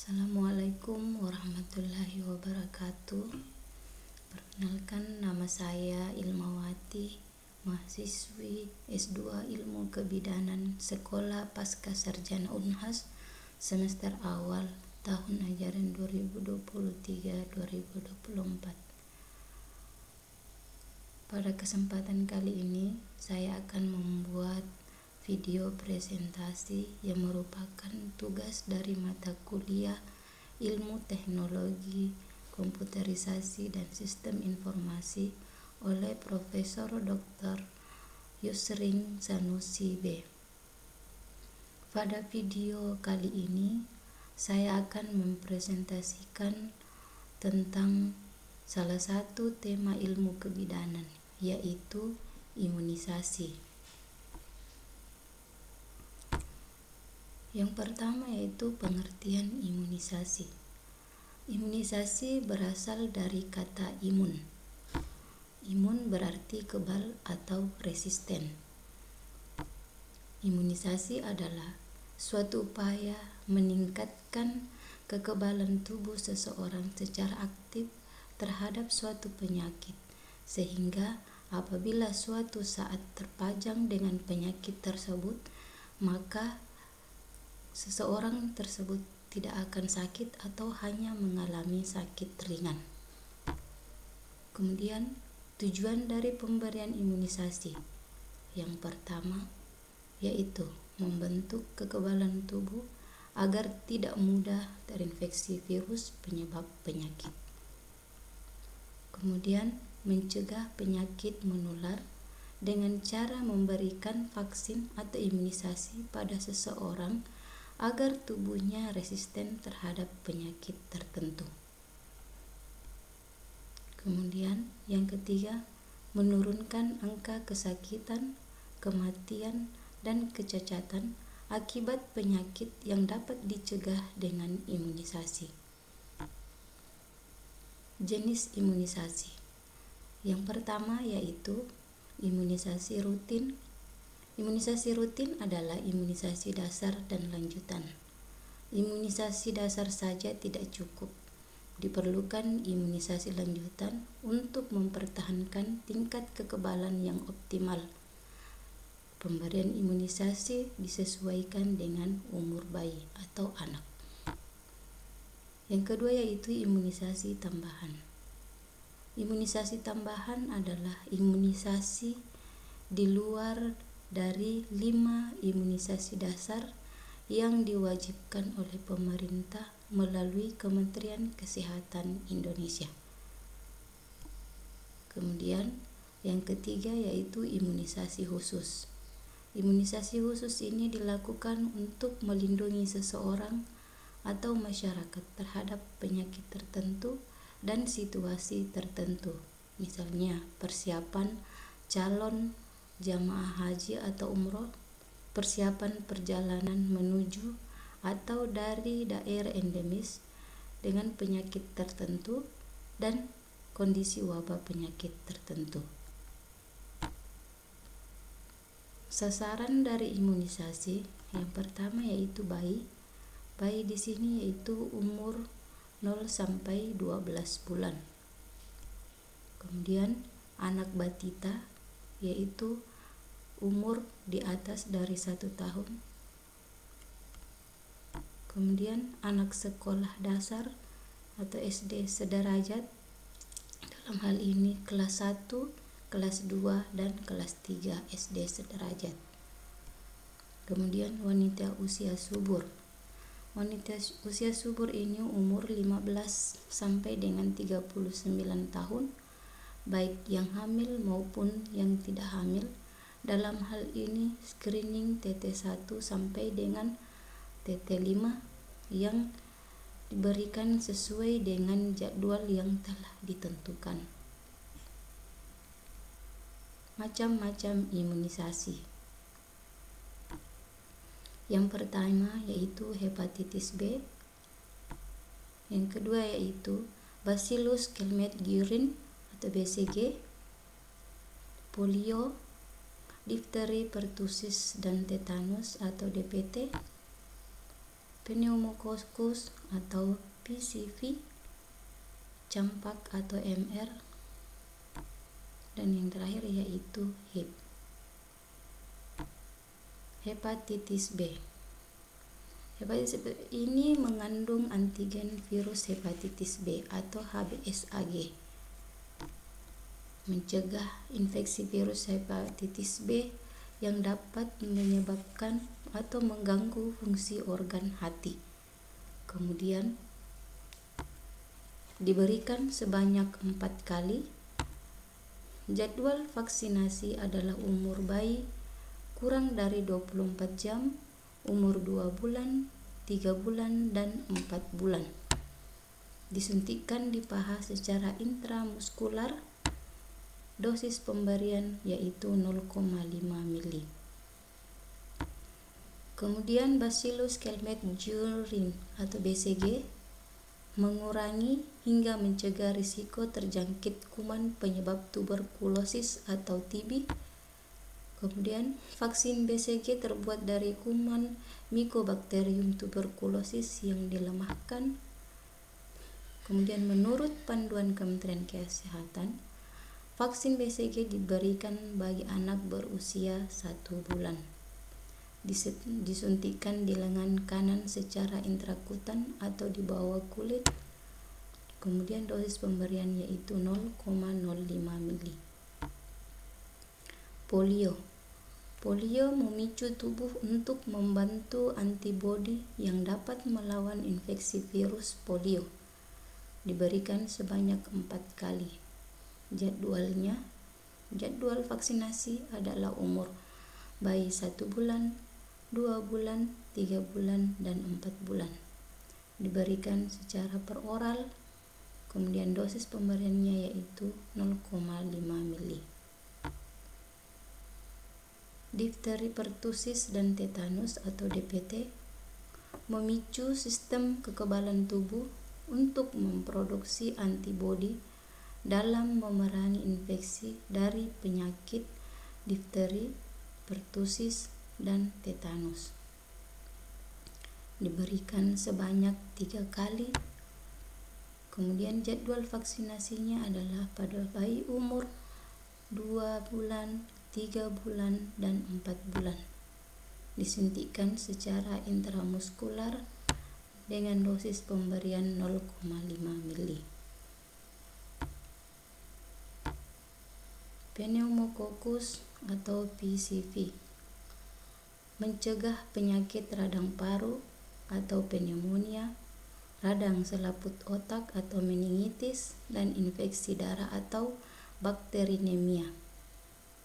Assalamualaikum warahmatullahi wabarakatuh. Perkenalkan, nama saya Ilmawati, mahasiswi S2 Ilmu Kebidanan Sekolah Pascasarjana Unhas semester awal tahun ajaran 2023-2024. Pada kesempatan kali ini, saya akan membuat video presentasi yang merupakan tugas dari mata kuliah Ilmu Teknologi, Komputerisasi dan Sistem Informasi oleh Profesor Dr. Yusrin Sanusi B. Pada video kali ini, saya akan mempresentasikan tentang salah satu tema ilmu kebidanan, yaitu imunisasi. Yang pertama yaitu pengertian imunisasi. Imunisasi berasal dari kata imun. Imun berarti kebal atau resisten. Imunisasi adalah suatu upaya meningkatkan kekebalan tubuh seseorang secara aktif terhadap suatu penyakit, sehingga apabila suatu saat terpajang dengan penyakit tersebut, maka seseorang tersebut tidak akan sakit atau hanya mengalami sakit ringan. Kemudian, tujuan dari pemberian imunisasi yang pertama yaitu membentuk kekebalan tubuh agar tidak mudah terinfeksi virus penyebab penyakit. Kemudian, mencegah penyakit menular dengan cara memberikan vaksin atau imunisasi pada seseorang agar tubuhnya resisten terhadap penyakit tertentu. Kemudian yang ketiga, menurunkan angka kesakitan, kematian, dan kecacatan akibat penyakit yang dapat dicegah dengan imunisasi. Jenis imunisasi. Yang pertama yaitu imunisasi rutin. Imunisasi rutin adalah imunisasi dasar dan lanjutan. Imunisasi dasar saja tidak cukup. Diperlukan imunisasi lanjutan untuk mempertahankan tingkat kekebalan yang optimal. Pemberian imunisasi disesuaikan dengan umur bayi atau anak. Yang kedua yaitu imunisasi tambahan. Imunisasi tambahan adalah imunisasi di luar dari 5 imunisasi dasar yang diwajibkan oleh pemerintah melalui Kementerian Kesehatan Indonesia. Kemudian yang ketiga yaitu imunisasi khusus. Imunisasi khusus ini dilakukan untuk melindungi seseorang atau masyarakat terhadap penyakit tertentu dan situasi tertentu. Misalnya persiapan calon jamaah haji atau umroh, persiapan perjalanan menuju atau dari daerah endemis dengan penyakit tertentu, dan kondisi wabah penyakit tertentu. Sasaran dari imunisasi yang pertama yaitu bayi. Bayi di sini yaitu umur 0 sampai 12 bulan. Kemudian anak batita yaitu umur di atas dari 1 tahun. Kemudian anak sekolah dasar atau SD sederajat, dalam hal ini kelas 1, kelas 2, dan kelas 3 SD sederajat. Kemudian wanita usia subur. Wanita usia subur ini umur 15 sampai dengan 39 tahun, baik yang hamil maupun yang tidak hamil. Dalam hal ini screening TT1 sampai dengan TT5 yang diberikan sesuai dengan jadwal yang telah ditentukan. Macam-macam imunisasi. Yang pertama yaitu hepatitis B. Yang kedua yaitu Bacillus Calmette-Guerin atau BCG, polio, difteri, pertusis, dan tetanus atau DPT, pneumococcus atau PCV, campak atau MR, dan yang terakhir yaitu HIV. Hepatitis B. Hepatitis B ini mengandung antigen virus hepatitis B atau HBsAg. Mencegah infeksi virus hepatitis B yang dapat menyebabkan atau mengganggu fungsi organ hati. Kemudian diberikan sebanyak 4 kali. Jadwal vaksinasi adalah umur bayi kurang dari 24 jam, umur 2 bulan, 3 bulan, dan 4 bulan. Disuntikkan di paha secara intramuskular. Dosis pemberian yaitu 0,5 mili. Kemudian Bacillus calmette-guerin atau BCG mengurangi hingga mencegah risiko terjangkit kuman penyebab tuberkulosis atau TB. Kemudian vaksin BCG terbuat dari kuman Mycobacterium tuberculosis yang dilemahkan. Kemudian menurut panduan Kementerian Kesehatan, vaksin BCG diberikan bagi anak berusia 1 bulan. Disuntikkan di lengan kanan secara intrakutan atau di bawah kulit. Kemudian dosis pemberian yaitu 0,05 mili. Polio memicu tubuh untuk membantu antibodi yang dapat melawan infeksi virus polio. Diberikan sebanyak 4 kali. Jadwal vaksinasi adalah umur bayi 1 bulan, 2 bulan, 3 bulan, dan 4 bulan. Diberikan secara peroral. Kemudian dosis pemberiannya yaitu 0,5 mili. Difteri, pertusis, dan tetanus atau DPT memicu sistem kekebalan tubuh untuk memproduksi antibodi dalam memerangi infeksi dari penyakit difteri, pertusis, dan tetanus. Diberikan sebanyak 3 kali. Kemudian jadwal vaksinasinya adalah pada bayi umur 2 bulan, 3 bulan, dan 4 bulan. Disuntikkan secara intramuskular dengan dosis pemberian 0,5 mili. Pneumococcus atau PCV mencegah penyakit radang paru atau pneumonia, radang selaput otak atau meningitis, dan infeksi darah atau bakterinemia.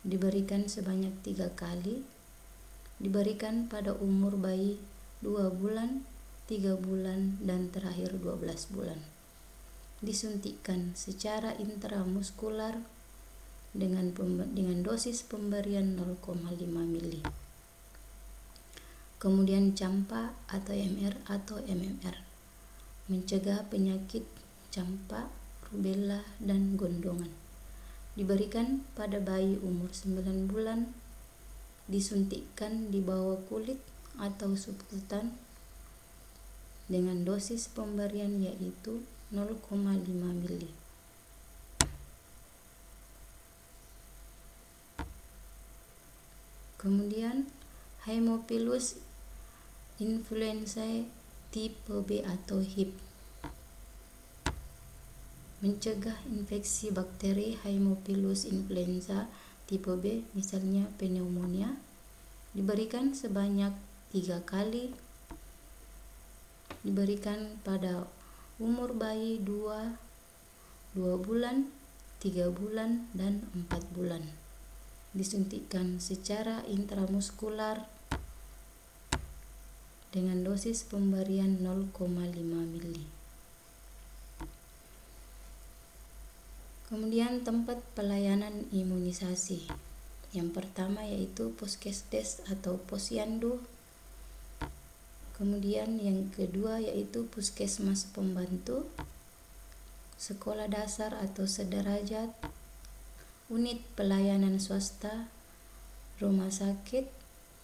Diberikan sebanyak 3 kali. Diberikan pada umur bayi 2 bulan, 3 bulan, dan terakhir 12 bulan. Disuntikkan secara intramuskular dengan dosis pemberian 0,5 mili. Kemudian campak atau MR atau MMR mencegah penyakit campak, rubella, dan gondongan. Diberikan pada bayi umur 9 bulan. Disuntikkan di bawah kulit atau subkutan dengan dosis pemberian yaitu 0,5 mili. Kemudian Haemophilus influenzae tipe B atau HIV mencegah infeksi bakteri Haemophilus influenza tipe B, misalnya pneumonia. Diberikan sebanyak 3 kali. Diberikan pada umur bayi 2 bulan, 3 bulan, dan 4 bulan. Disuntikkan secara intramuskular dengan dosis pemberian 0,5 mili. Kemudian tempat pelayanan imunisasi. Yang pertama yaitu Puskesdes atau Posyandu. Kemudian yang kedua yaitu Puskesmas Pembantu, sekolah dasar atau sederajat, unit pelayanan swasta, rumah sakit,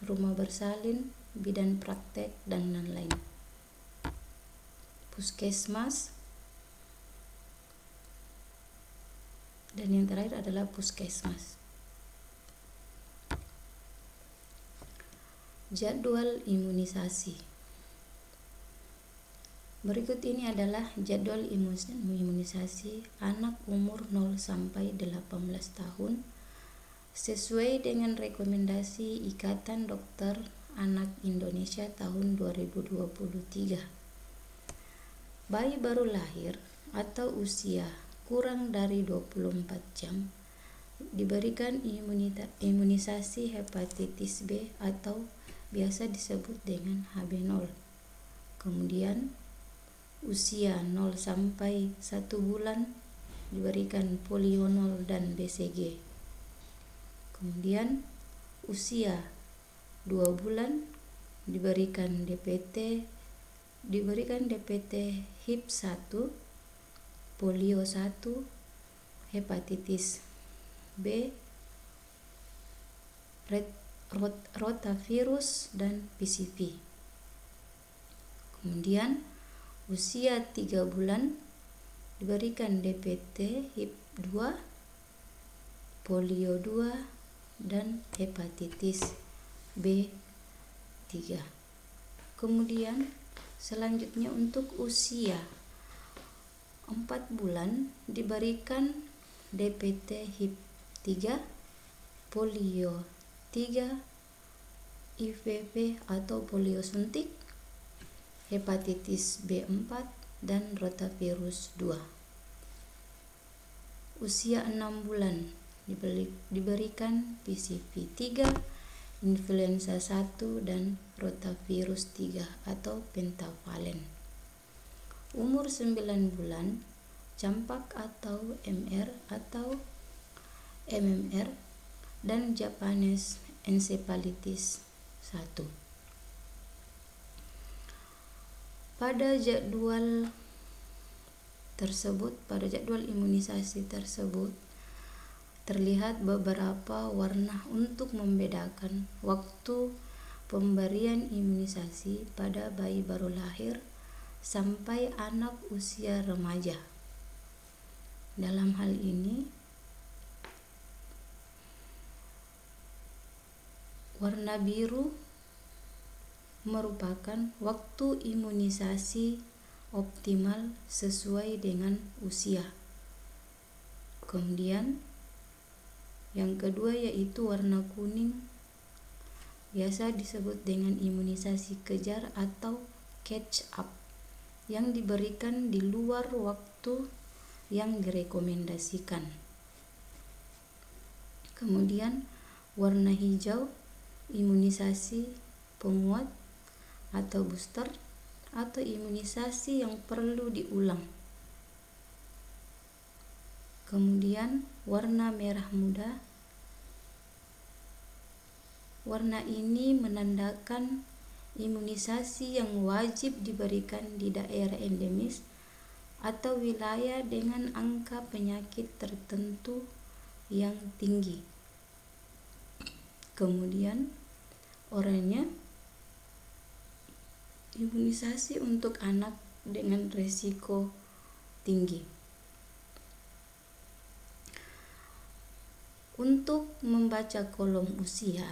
rumah bersalin, bidan praktek, dan lain-lain. puskesmas, dan yang terakhir adalah puskesmas. Jadwal imunisasi. Berikut ini adalah jadwal imunisasi anak umur 0 sampai 18 tahun sesuai dengan rekomendasi Ikatan Dokter Anak Indonesia tahun 2023. Bayi baru lahir atau usia kurang dari 24 jam diberikan imunisasi hepatitis B atau biasa disebut dengan HB0. Kemudian usia 0 sampai 1 bulan diberikan polio 0 dan BCG. Kemudian usia 2 bulan diberikan DPT HIP 1, polio 1, hepatitis B, rotavirus, dan PCV. Kemudian usia 3 bulan diberikan DPT HIP 2, polio 2, dan hepatitis B3. Kemudian selanjutnya untuk usia 4 bulan diberikan DPT HIP 3, polio 3, IVP atau polio suntik, hepatitis B4, dan rotavirus 2. Usia 6 bulan diberikan PCV 3, influenza 1, dan rotavirus 3 atau pentavalen. Umur 9 bulan, campak atau MR atau MMR, dan Japanese encephalitis 1. Pada jadwal imunisasi tersebut terlihat beberapa warna untuk membedakan waktu pemberian imunisasi pada bayi baru lahir sampai anak usia remaja. Dalam hal ini, warna biru merupakan waktu imunisasi optimal sesuai dengan usia. Kemudian yang kedua yaitu warna kuning, biasa disebut dengan imunisasi kejar atau catch up, yang diberikan di luar waktu yang direkomendasikan. Kemudian warna hijau, imunisasi penguat atau booster atau imunisasi yang perlu diulang. Kemudian warna merah muda, warna ini menandakan imunisasi yang wajib diberikan di daerah endemis atau wilayah dengan angka penyakit tertentu yang tinggi. Kemudian oranye, imunisasi untuk anak dengan risiko tinggi. Untuk membaca kolom usia,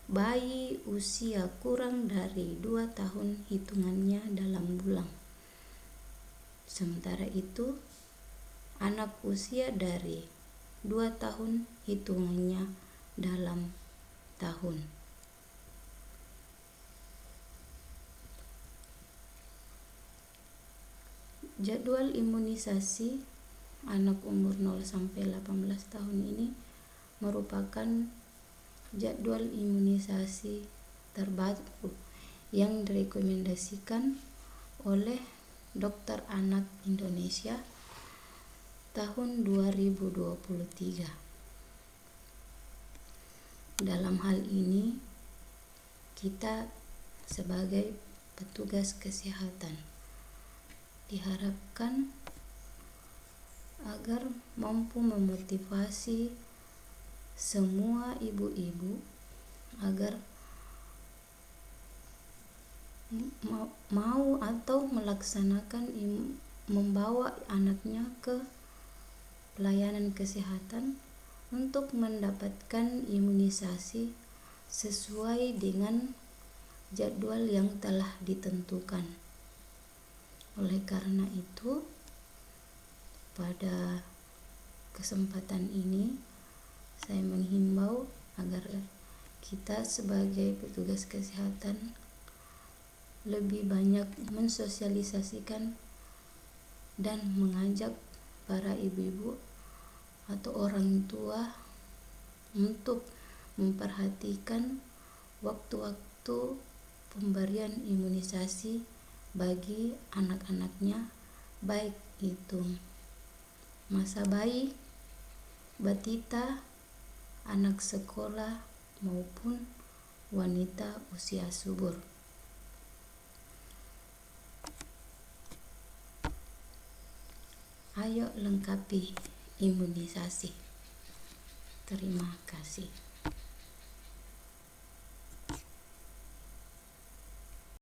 bayi usia kurang dari 2 tahun hitungannya dalam bulan. Sementara itu, anak usia dari 2 tahun hitungannya dalam tahun. Jadwal imunisasi anak umur 0 sampai 18 tahun ini merupakan jadwal imunisasi terbaru yang direkomendasikan oleh Dokter Anak Indonesia tahun 2023. Dalam hal ini, kita sebagai petugas kesehatan diharapkan agar mampu memotivasi semua ibu-ibu agar mau atau melaksanakan membawa anaknya ke pelayanan kesehatan untuk mendapatkan imunisasi sesuai dengan jadwal yang telah ditentukan. Oleh karena itu, pada kesempatan ini saya menghimbau agar kita sebagai petugas kesehatan lebih banyak mensosialisasikan dan mengajak para ibu-ibu atau orang tua untuk memperhatikan waktu-waktu pemberian imunisasi bagi anak-anaknya, baik itu masa bayi, batita, anak sekolah maupun wanita usia subur. Ayo lengkapi imunisasi. Terima kasih.